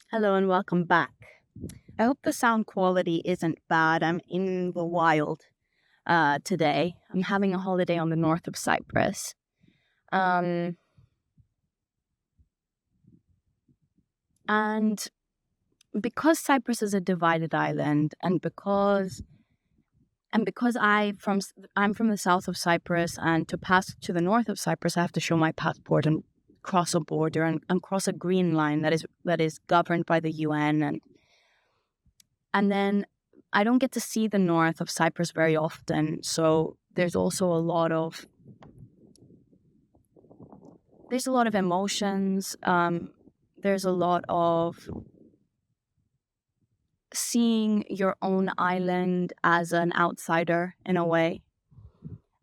Hello and welcome back. I hope the sound quality isn't bad. I'm in the wild today. I'm having a holiday on the north of Cyprus. And because Cyprus is a divided island, and because I'm from the south of Cyprus, and to pass to the north of Cyprus, I have to show my passport and cross a border and cross a green line that is governed by the UN, and then I don't get to see the north of Cyprus very often. So there's also a lot of emotions. There's a lot of seeing your own island as an outsider in a way.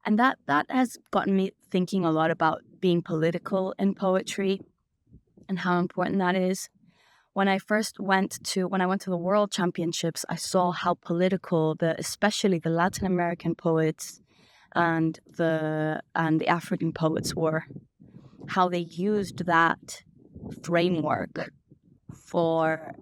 And that has gotten me thinking a lot about being political in poetry and how important that is. When I went to the World Championships, I saw how political especially the Latin American poets and the African poets were, how they used that framework for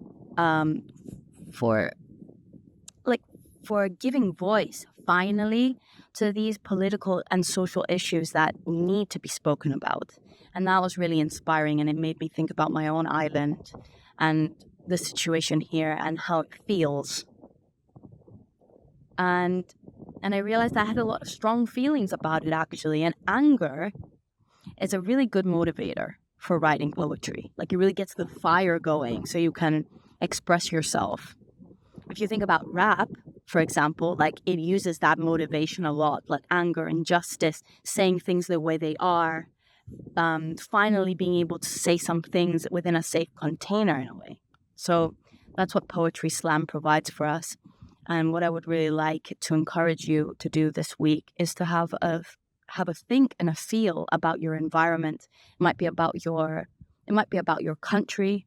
giving voice finally to these political and social issues that need to be spoken about. And that was really inspiring, and it made me think about my own island and the situation here and how it feels. And I realized I had a lot of strong feelings about it, actually. And anger is a really good motivator for writing poetry. Like, it really gets the fire going so you can express yourself. If you think about rap, for example, like, it uses that motivation a lot, like anger, injustice, saying things the way they are, finally being able to say some things within a safe container in a way. So that's what Poetry Slam provides for us. And what I would really like to encourage you to do this week is to have a think and a feel about your environment. It might be about your country.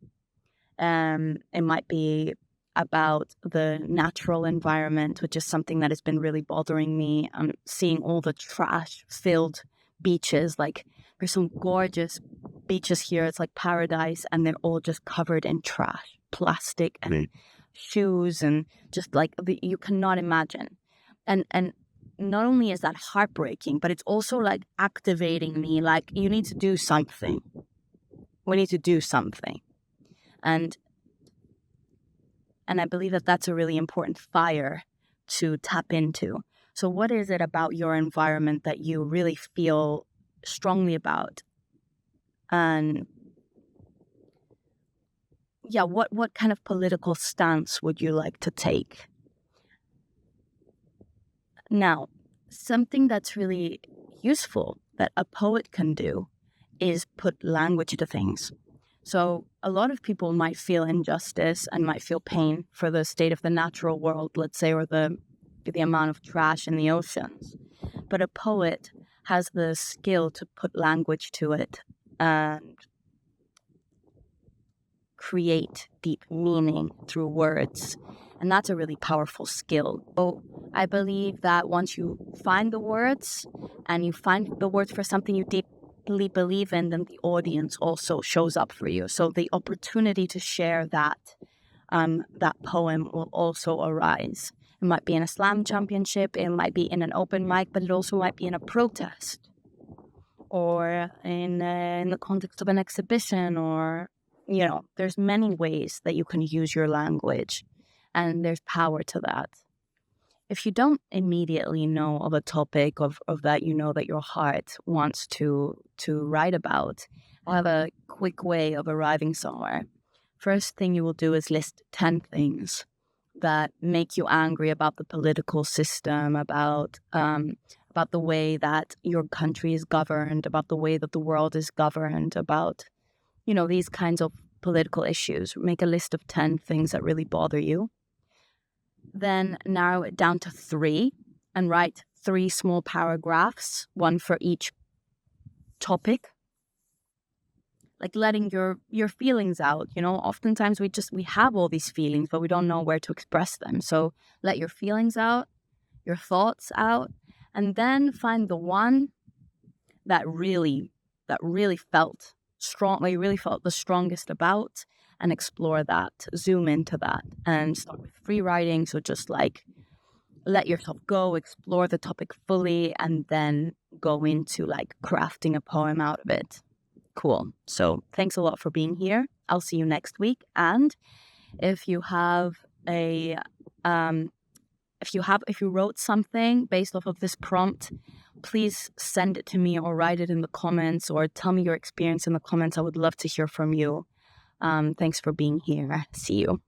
It might be about the natural environment, which is something that has been really bothering me. I'm seeing all the trash-filled beaches. Like, there's some gorgeous beaches here. It's like paradise, and they're all just covered in trash, plastic, and shoes, and just like you cannot imagine. And not only is that heartbreaking, but it's also like activating me. Like, you need to do something. We need to do something, and I believe that that's a really important fire to tap into. So what is it about your environment that you really feel strongly about? And yeah, what kind of political stance would you like to take? Now, something that's really useful that a poet can do is put language to things. So a lot of people might feel injustice and might feel pain for the state of the natural world, let's say, or the amount of trash in the oceans. But a poet has the skill to put language to it and create deep meaning through words. And that's a really powerful skill. So I believe that once you find the words, and you find the words for something you deeply believe in, then the audience also shows up for you. So the opportunity to share that poem will also arise. It might be in a slam championship, it might be in an open mic, but it also might be in a protest, or in the context of an exhibition, or, there's many ways that you can use your language, and there's power to that. If you don't immediately know of a topic of that, that your heart wants to write about, I have a quick way of arriving somewhere. First thing you will do is list 10 things that make you angry about the political system, about the way that your country is governed, about the way that the world is governed, about, these kinds of political issues. Make a list of 10 things that really bother you. Then narrow it down to 3 and write 3 small paragraphs, one for each topic. Like, letting your feelings out. Oftentimes we have all these feelings, but we don't know where to express them. So let your feelings out, your thoughts out, and then find the one that really felt strong, that you really felt the strongest about, and explore that, zoom into that, and start with free writing. So just like let yourself go, explore the topic fully, and then go into like crafting a poem out of it. Cool. So thanks a lot for being here. I'll see you next week. And if you have a if you wrote something based off of this prompt, please send it to me or write it in the comments or tell me your experience in the comments. I would love to hear from you. Thanks for being here. See you.